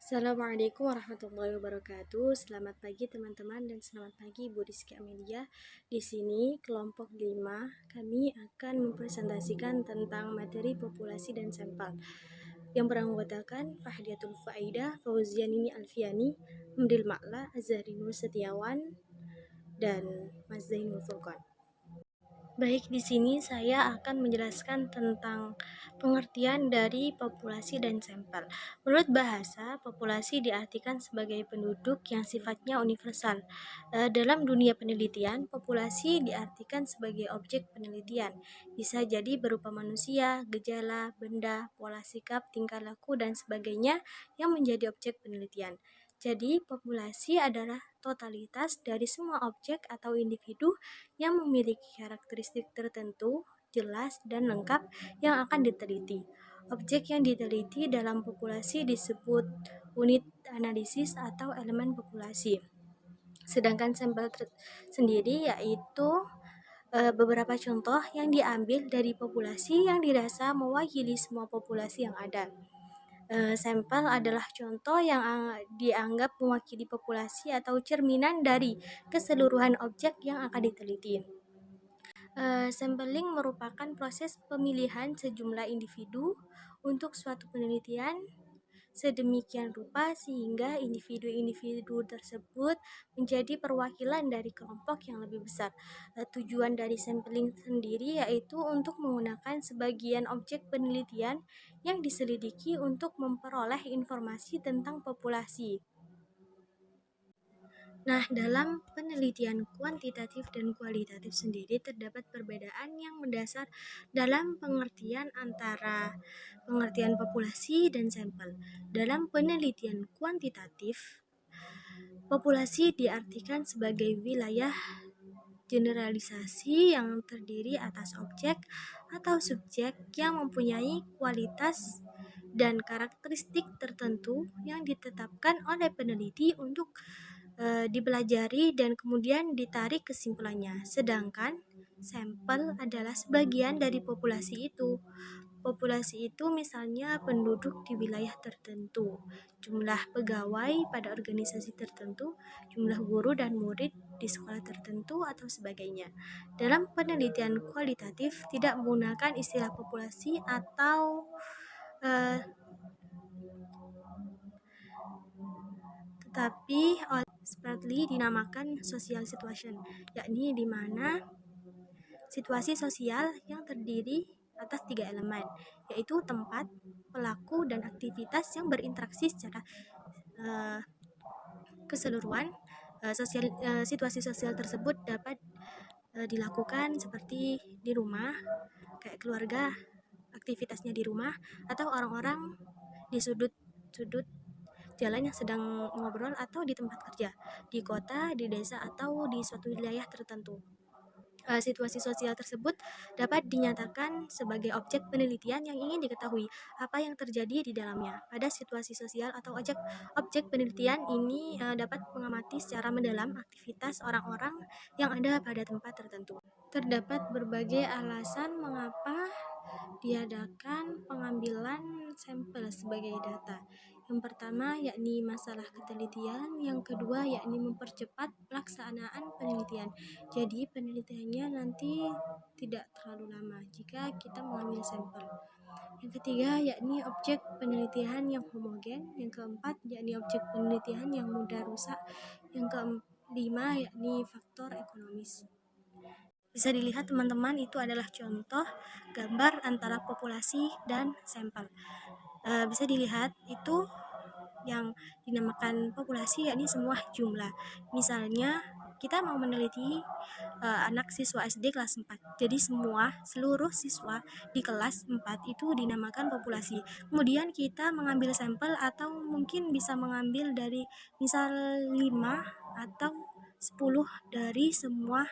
Assalamualaikum warahmatullahi wabarakatuh. Selamat pagi teman-teman dan selamat pagi Bu Rizky Amelia. Di sini kelompok 5 kami akan mempresentasikan tentang materi populasi dan sampel yang beranggotakan Fahdiatul Faida, Fauzianini Alfiani, Hamdil Ma'la, Azharinul Setiawan, dan Mas Zainul Furqan. Baik, di sini saya akan menjelaskan tentang pengertian dari populasi dan sampel. Menurut bahasa, populasi diartikan sebagai penduduk yang sifatnya universal. Dalam dunia penelitian, populasi diartikan sebagai objek penelitian. Bisa jadi berupa manusia, gejala, benda, pola sikap, tingkah laku, dan sebagainya yang menjadi objek penelitian. Jadi, populasi adalah totalitas dari semua objek atau individu yang memiliki karakteristik tertentu, jelas, dan lengkap yang akan diteliti. Objek yang diteliti dalam populasi disebut unit analisis atau elemen populasi. Sedangkan sampel sendiri yaitu beberapa contoh yang diambil dari populasi yang dirasa mewakili semua populasi yang ada. Sampel adalah contoh yang dianggap mewakili populasi atau cerminan dari keseluruhan objek yang akan diteliti. Sampling merupakan proses pemilihan sejumlah individu untuk suatu penelitian sedemikian rupa sehingga individu-individu tersebut menjadi perwakilan dari kelompok yang lebih besar. Tujuan dari sampling sendiri yaitu untuk menggunakan sebagian objek penelitian yang diselidiki untuk memperoleh informasi tentang populasi. Nah, dalam penelitian kuantitatif dan kualitatif sendiri terdapat perbedaan yang mendasar dalam pengertian antara pengertian populasi dan sampel. Dalam penelitian kuantitatif, populasi diartikan sebagai wilayah generalisasi yang terdiri atas objek atau subjek yang mempunyai kualitas dan karakteristik tertentu yang ditetapkan oleh peneliti untuk dipelajari dan kemudian ditarik kesimpulannya. Sedangkan sampel adalah sebagian dari populasi itu. Populasi itu misalnya penduduk di wilayah tertentu, jumlah pegawai pada organisasi tertentu, jumlah guru dan murid di sekolah tertentu, atau sebagainya. Dalam penelitian kualitatif tidak menggunakan istilah populasi atau tetapi separately dinamakan social situation, yakni di mana situasi sosial yang terdiri atas 3 elemen, yaitu tempat, pelaku, dan aktivitas yang berinteraksi secara keseluruhan. Situasi sosial tersebut dapat dilakukan seperti di rumah, kayak keluarga, aktivitasnya di rumah, atau orang-orang di sudut-sudut jalan yang sedang ngobrol, atau di tempat kerja, di kota, di desa, atau di suatu wilayah tertentu. Situasi sosial tersebut dapat dinyatakan sebagai objek penelitian yang ingin diketahui apa yang terjadi di dalamnya. Pada situasi sosial atau objek penelitian ini dapat mengamati secara mendalam aktivitas orang-orang yang ada pada tempat tertentu. Terdapat berbagai alasan mengapa diadakan pengambilan sampel sebagai data. Yang pertama yakni masalah ketelitian, yang kedua yakni mempercepat pelaksanaan penelitian. Jadi penelitiannya nanti tidak terlalu lama jika kita mengambil sampel. Yang ketiga yakni objek penelitian yang homogen. Yang keempat yakni objek penelitian yang mudah rusak. Yang kelima yakni faktor ekonomis. Bisa dilihat teman-teman, itu adalah contoh gambar antara populasi dan sampel. Bisa dilihat itu yang dinamakan populasi yakni semua jumlah. Misalnya kita mau meneliti anak siswa SD kelas 4. Jadi seluruh siswa di kelas 4 itu dinamakan populasi. Kemudian kita mengambil sampel atau mungkin bisa mengambil dari misal 5 atau 10 dari semua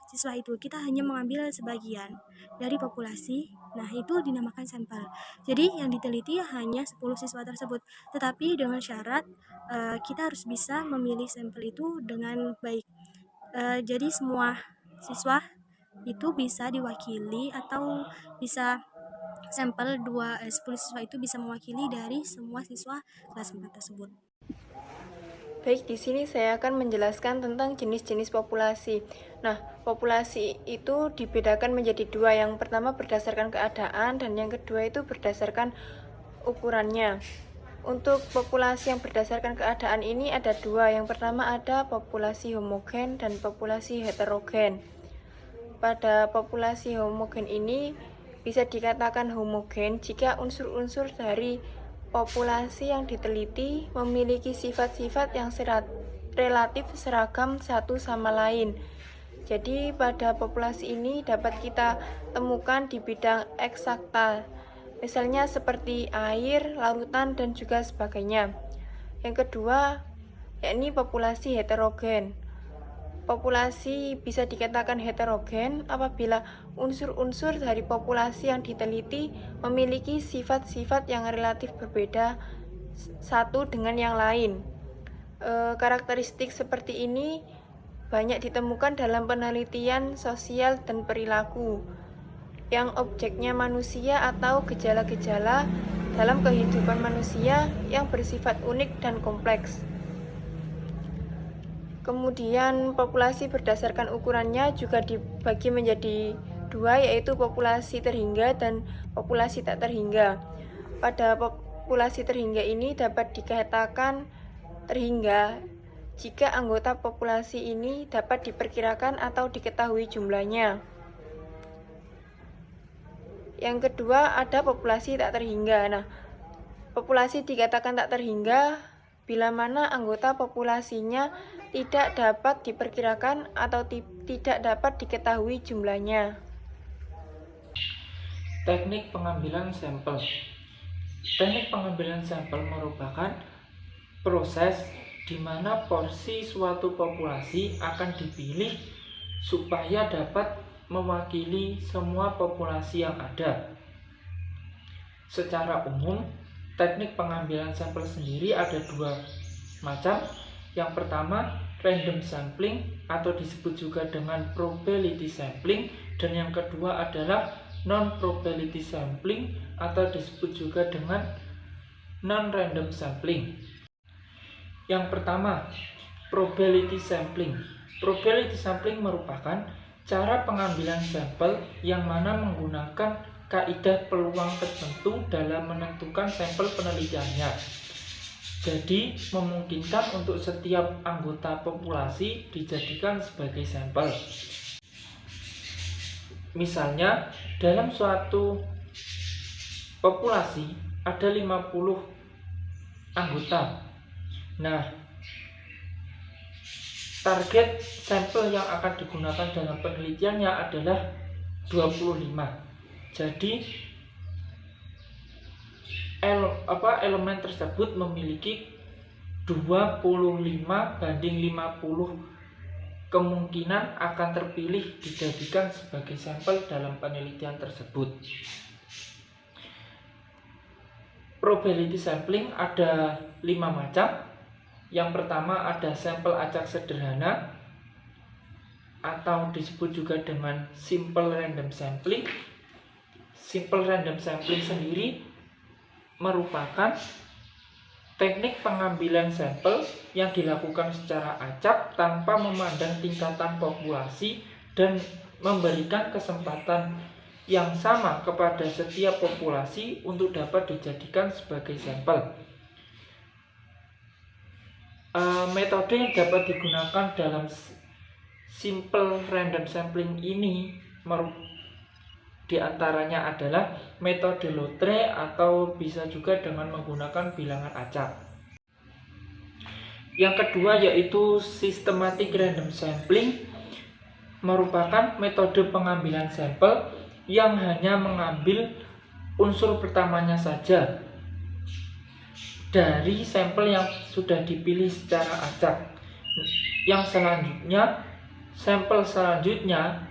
siswa itu. Kita hanya mengambil sebagian dari populasi. Nah, itu dinamakan sampel. Jadi yang diteliti hanya 10 siswa tersebut. Tetapi dengan syarat kita harus bisa memilih sampel itu dengan baik. Jadi semua siswa itu bisa diwakili atau bisa sampel 10 siswa itu bisa mewakili dari semua siswa kelas 4 tersebut. Baik, di sini saya akan menjelaskan tentang jenis-jenis populasi. Nah, populasi itu dibedakan menjadi dua. Yang pertama berdasarkan keadaan dan yang kedua itu berdasarkan ukurannya. Untuk populasi yang berdasarkan keadaan ini ada dua. Yang pertama ada populasi homogen dan populasi heterogen. Pada populasi homogen ini bisa dikatakan homogen jika unsur-unsur dari populasi yang diteliti memiliki sifat-sifat yang relatif seragam satu sama lain. Jadi pada populasi ini dapat kita temukan di bidang eksakta, misalnya seperti air, lautan, dan juga sebagainya. Yang kedua, yakni populasi heterogen. Populasi bisa dikatakan heterogen apabila unsur-unsur dari populasi yang diteliti memiliki sifat-sifat yang relatif berbeda satu dengan yang lain. Karakteristik seperti ini banyak ditemukan dalam penelitian sosial dan perilaku yang objeknya manusia atau gejala-gejala dalam kehidupan manusia yang bersifat unik dan kompleks. Kemudian populasi berdasarkan ukurannya juga dibagi menjadi dua, yaitu populasi terhingga dan populasi tak terhingga. Pada populasi terhingga ini dapat dikatakan terhingga jika anggota populasi ini dapat diperkirakan atau diketahui jumlahnya. Yang kedua ada populasi tak terhingga. Nah, populasi dikatakan tak terhingga bila mana anggota populasinya tidak dapat diperkirakan atau tidak dapat diketahui jumlahnya. Teknik pengambilan sampel. Teknik pengambilan sampel merupakan proses di mana porsi suatu populasi akan dipilih supaya dapat mewakili semua populasi yang ada. Secara umum, teknik pengambilan sampel sendiri ada dua macam. Yang pertama, random sampling atau disebut juga dengan probability sampling, dan yang kedua adalah non-probability sampling atau disebut juga dengan non-random sampling. Yang pertama, probability sampling. Probability sampling merupakan cara pengambilan sampel yang mana menggunakan kaidah peluang tertentu dalam menentukan sampel penelitiannya. Jadi, memungkinkan untuk setiap anggota populasi dijadikan sebagai sampel. Misalnya, dalam suatu populasi ada 50 anggota. Nah, target sampel yang akan digunakan dalam penelitiannya adalah 25. Jadi, elemen tersebut memiliki 25 banding 50 kemungkinan akan terpilih dijadikan sebagai sampel dalam penelitian tersebut. Probability sampling ada 5 macam. Yang pertama ada sampel acak sederhana atau disebut juga dengan simple random sampling. Simple random sampling sendiri merupakan teknik pengambilan sampel yang dilakukan secara acak tanpa memandang tingkatan populasi dan memberikan kesempatan yang sama kepada setiap populasi untuk dapat dijadikan sebagai sampel. Metode yang dapat digunakan dalam simple random sampling ini di antaranya adalah metode Lotre atau bisa juga dengan menggunakan bilangan acak. Yang kedua yaitu systematic random sampling, merupakan metode pengambilan sampel yang hanya mengambil unsur pertamanya saja dari sampel yang sudah dipilih secara acak. Yang selanjutnya, sampel selanjutnya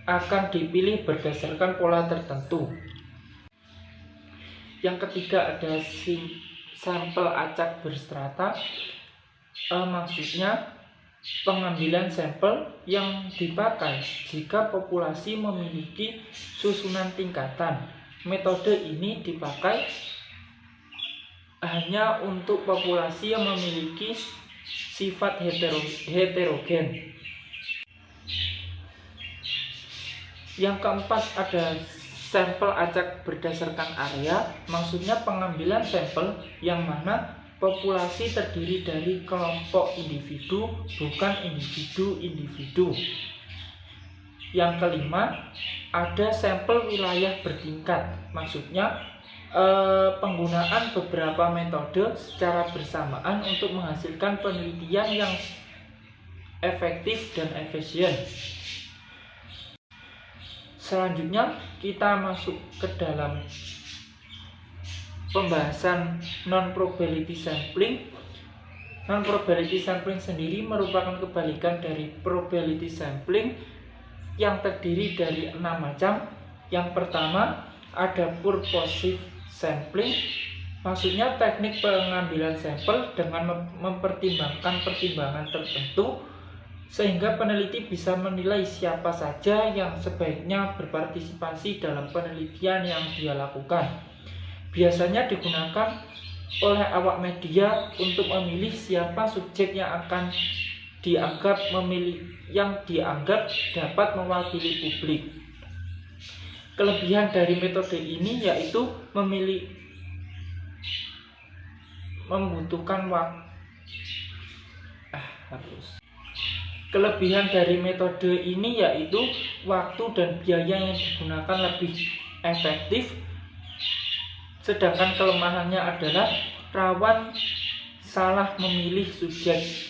akan dipilih berdasarkan pola tertentu. Yang ketiga ada sampel acak berstrata, maksudnya pengambilan sampel yang dipakai jika populasi memiliki susunan tingkatan. metode ini dipakai hanya untuk populasi yang memiliki sifat heterogen. Yang keempat ada sampel acak berdasarkan area, maksudnya pengambilan sampel yang mana populasi terdiri dari kelompok individu, bukan individu-individu. Yang kelima ada sampel wilayah bertingkat, maksudnya penggunaan beberapa metode secara bersamaan untuk menghasilkan penelitian yang efektif dan efisien. Selanjutnya kita masuk ke dalam pembahasan non-probability sampling. Non-probability sampling sendiri merupakan kebalikan dari probability sampling yang terdiri dari 6 macam. Yang pertama ada purposive sampling, maksudnya teknik pengambilan sampel dengan mempertimbangkan pertimbangan tertentu sehingga peneliti bisa menilai siapa saja yang sebaiknya berpartisipasi dalam penelitian yang dia lakukan. Biasanya digunakan oleh awak media untuk memilih siapa subjek yang akan dianggap dapat mewakili publik. Kelebihan dari metode ini yaitu membutuhkan Kelebihan dari metode ini yaitu waktu dan biaya yang digunakan lebih efektif, sedangkan kelemahannya adalah rawan salah memilih subjek.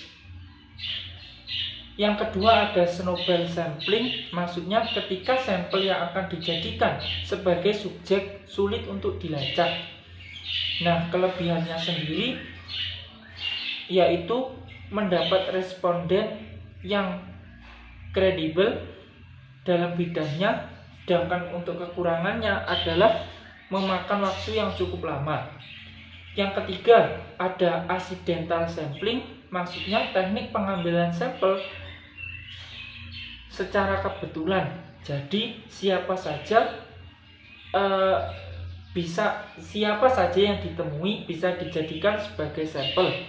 Yang kedua ada snowball sampling, maksudnya ketika sampel yang akan dijadikan sebagai subjek sulit untuk dilacak. Nah, kelebihannya sendiri yaitu mendapat responden yang kredibel dalam bidangnya, sedangkan untuk kekurangannya adalah memakan waktu yang cukup lama. Yang ketiga ada accidental sampling, maksudnya teknik pengambilan sampel secara kebetulan. Jadi siapa saja yang ditemui bisa dijadikan sebagai sampel.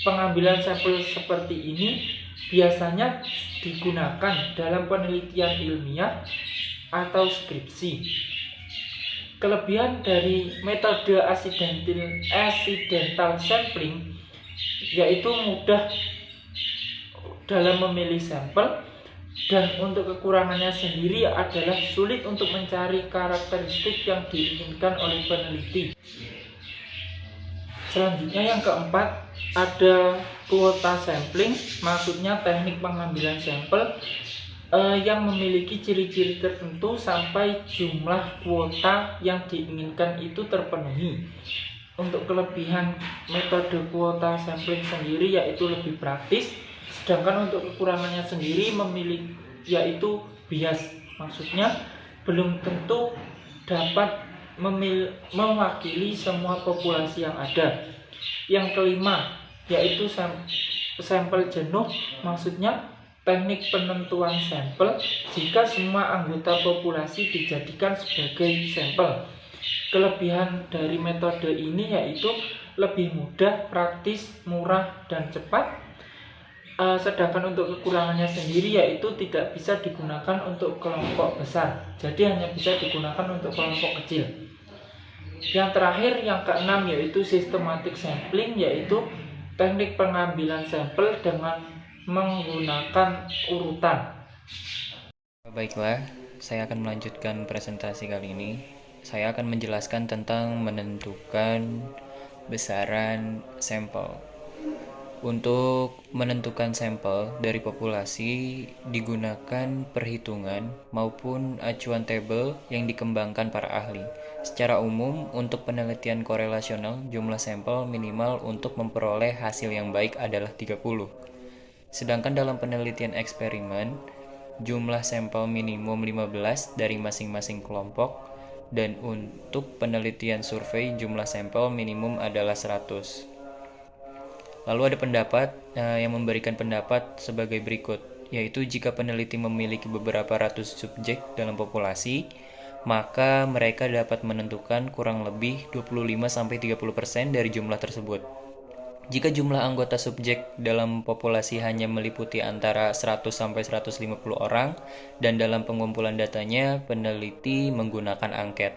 Pengambilan sampel seperti ini biasanya digunakan dalam penelitian ilmiah atau skripsi. Kelebihan dari metode accidental sampling yaitu mudah dalam memilih sampel, dan untuk kekurangannya sendiri adalah sulit untuk mencari karakteristik yang diinginkan oleh peneliti. Selanjutnya yang keempat ada kuota sampling, maksudnya teknik pengambilan sampel yang memiliki ciri-ciri tertentu sampai jumlah kuota yang diinginkan itu terpenuhi. Untuk kelebihan metode kuota sampling sendiri yaitu lebih praktis, sedangkan untuk kekurangannya sendiri yaitu bias, maksudnya belum tentu dapat mewakili semua populasi yang ada. Yang kelima yaitu sampel jenuh, maksudnya teknik penentuan sampel jika semua anggota populasi dijadikan sebagai sampel. Kelebihan dari metode ini yaitu lebih mudah, praktis, murah, dan cepat. Sedangkan untuk kekurangannya sendiri yaitu tidak bisa digunakan untuk kelompok besar, jadi hanya bisa digunakan untuk kelompok kecil. Yang terakhir, yang keenam yaitu systematic sampling, yaitu teknik pengambilan sampel dengan menggunakan urutan. Baiklah, saya akan melanjutkan presentasi kali ini. Saya akan menjelaskan tentang menentukan besaran sampel. Untuk menentukan sampel dari populasi digunakan perhitungan maupun acuan tabel yang dikembangkan para ahli. Secara umum, untuk penelitian korelasional, jumlah sampel minimal untuk memperoleh hasil yang baik adalah 30. Sedangkan dalam penelitian eksperimen, jumlah sampel minimum 15 dari masing-masing kelompok, dan untuk penelitian survei jumlah sampel minimum adalah 100. Lalu ada pendapat yang memberikan pendapat sebagai berikut, yaitu jika peneliti memiliki beberapa ratus subjek dalam populasi, maka mereka dapat menentukan kurang lebih 25-30% dari jumlah tersebut. Jika jumlah anggota subjek dalam populasi hanya meliputi antara 100-150 orang dan dalam pengumpulan datanya peneliti menggunakan angket,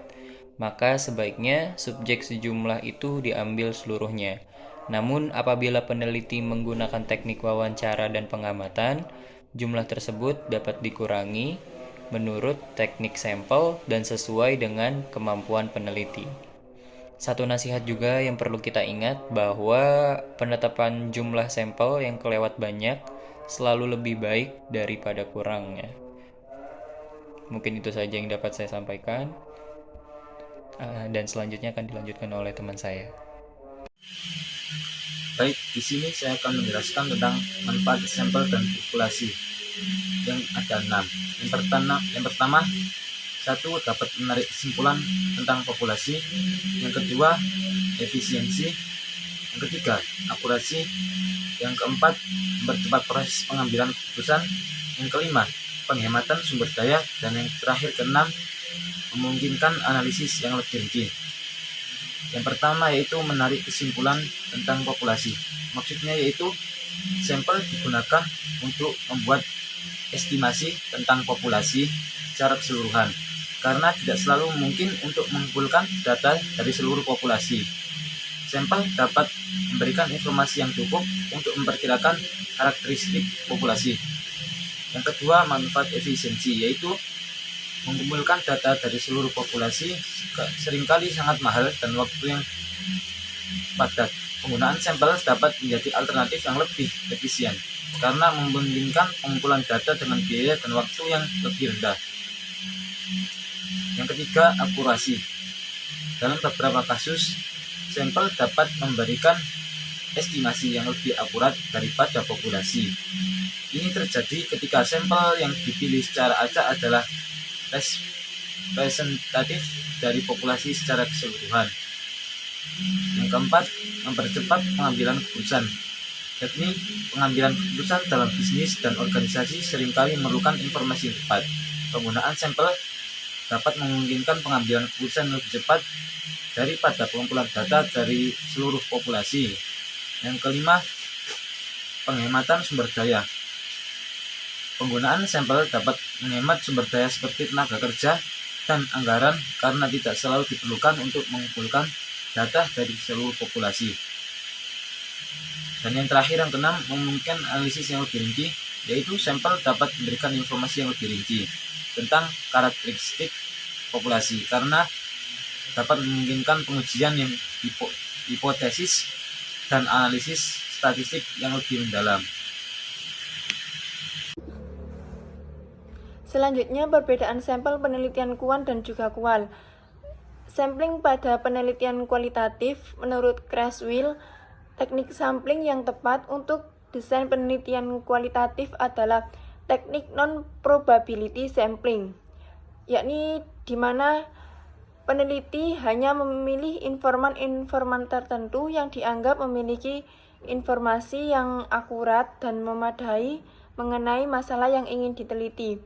maka sebaiknya subjek sejumlah itu diambil seluruhnya. Namun apabila peneliti menggunakan teknik wawancara dan pengamatan, jumlah tersebut dapat dikurangi menurut teknik sampel dan sesuai dengan kemampuan peneliti. Satu nasihat juga yang perlu kita ingat bahwa penetapan jumlah sampel yang kelewat banyak selalu lebih baik daripada kurangnya. Mungkin itu saja yang dapat saya sampaikan. Dan selanjutnya akan dilanjutkan oleh teman saya. Baik, di sini saya akan menjelaskan tentang manfaat sampel dan populasi yang ada 6. Yang pertama, satu, dapat menarik kesimpulan tentang populasi. Yang kedua, efisiensi. Yang ketiga, akurasi. Yang keempat, mempercepat proses pengambilan keputusan. Yang kelima, penghematan sumber daya. Dan yang terakhir, keenam, memungkinkan analisis yang lebih rinci. Yang pertama yaitu menarik kesimpulan tentang populasi. Maksudnya yaitu sampel digunakan untuk membuat estimasi tentang populasi secara keseluruhan, karena tidak selalu mungkin untuk mengumpulkan data dari seluruh populasi. Sampel dapat memberikan informasi yang cukup untuk memperkirakan karakteristik populasi. Yang kedua, manfaat efisiensi, yaitu mengumpulkan data dari seluruh populasi seringkali sangat mahal dan waktu yang padat. Penggunaan sampel dapat menjadi alternatif yang lebih efisien karena memungkinkan pengumpulan data dengan biaya dan waktu yang lebih rendah. Yang ketiga, akurasi. Dalam beberapa kasus, sampel dapat memberikan estimasi yang lebih akurat daripada populasi. Ini terjadi ketika sampel yang dipilih secara acak adalah representatif dari populasi secara keseluruhan. Yang keempat, mempercepat pengambilan keputusan. Teknik pengambilan keputusan dalam bisnis dan organisasi seringkali memerlukan informasi yang tepat. Penggunaan sampel dapat memungkinkan pengambilan keputusan lebih cepat daripada pengumpulan data dari seluruh populasi. Yang kelima, penghematan sumber daya. Penggunaan sampel dapat menghemat sumber daya seperti tenaga kerja dan anggaran karena tidak selalu diperlukan untuk mengumpulkan data dari seluruh populasi. Dan yang terakhir, yang keenam, memungkinkan analisis yang lebih rinci, yaitu sampel dapat memberikan informasi yang lebih rinci tentang karakteristik populasi karena dapat memungkinkan pengujian yang hipotesis dan analisis statistik yang lebih mendalam. Selanjutnya, perbedaan sampel penelitian kuant dan juga kual. Sampling pada penelitian kualitatif menurut Creswell, teknik sampling yang tepat untuk desain penelitian kualitatif adalah teknik non-probability sampling, yakni di mana peneliti hanya memilih informan-informan tertentu yang dianggap memiliki informasi yang akurat dan memadai mengenai masalah yang ingin diteliti.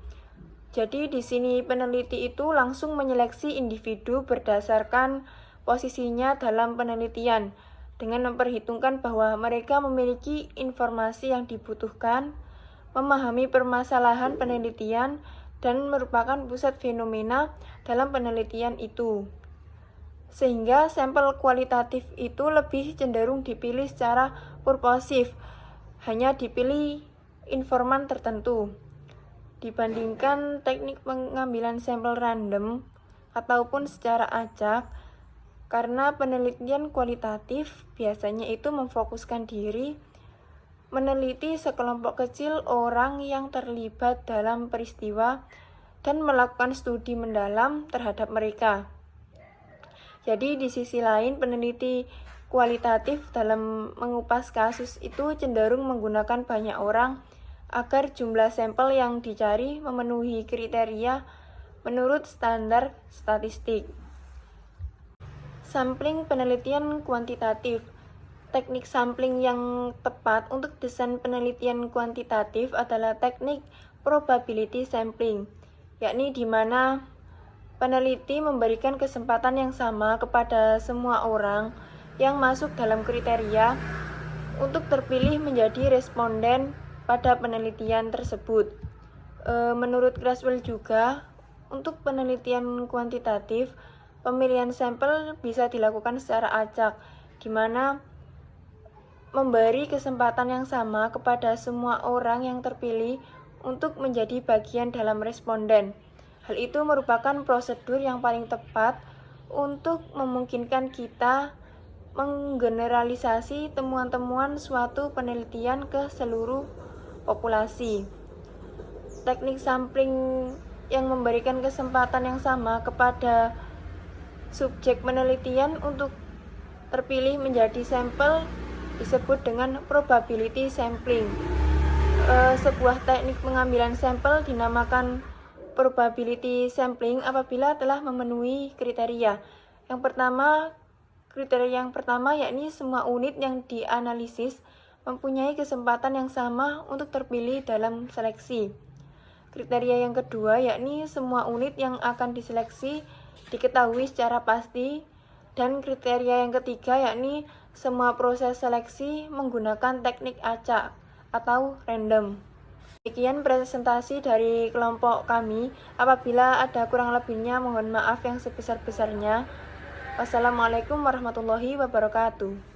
Jadi di sini peneliti itu langsung menyeleksi individu berdasarkan posisinya dalam penelitian dengan memperhitungkan bahwa mereka memiliki informasi yang dibutuhkan, memahami permasalahan penelitian, dan merupakan pusat fenomena dalam penelitian itu. Sehingga sampel kualitatif itu lebih cenderung dipilih secara purposif, hanya dipilih informan tertentu, dibandingkan teknik pengambilan sampel random ataupun secara acak, karena penelitian kualitatif biasanya itu memfokuskan diri meneliti sekelompok kecil orang yang terlibat dalam peristiwa dan melakukan studi mendalam terhadap mereka. Jadi di sisi lain, peneliti kualitatif dalam mengupas kasus itu cenderung menggunakan banyak orang agar jumlah sampel yang dicari memenuhi kriteria menurut standar statistik. Sampling penelitian kuantitatif. Teknik sampling yang tepat untuk desain penelitian kuantitatif adalah teknik probability sampling, yakni di mana peneliti memberikan kesempatan yang sama kepada semua orang yang masuk dalam kriteria untuk terpilih menjadi responden pada penelitian tersebut. Menurut Creswell juga, untuk penelitian kuantitatif, pemilihan sampel bisa dilakukan secara acak, di mana memberi kesempatan yang sama kepada semua orang yang terpilih untuk menjadi bagian dalam responden. Hal itu merupakan prosedur yang paling tepat untuk memungkinkan kita menggeneralisasi temuan-temuan suatu penelitian ke seluruh populasi. Teknik sampling yang memberikan kesempatan yang sama kepada subjek penelitian untuk terpilih menjadi sampel disebut dengan probability sampling. Sebuah teknik pengambilan sampel dinamakan probability sampling apabila telah memenuhi kriteria. Kriteria yang pertama yakni semua unit yang dianalisis mempunyai kesempatan yang sama untuk terpilih dalam seleksi. Kriteria yang kedua yakni semua unit yang akan diseleksi diketahui secara pasti, dan kriteria yang ketiga yakni semua proses seleksi menggunakan teknik acak atau random. Demikian presentasi dari kelompok kami. Apabila ada kurang lebihnya mohon maaf yang sebesar-besarnya. Wassalamualaikum warahmatullahi wabarakatuh.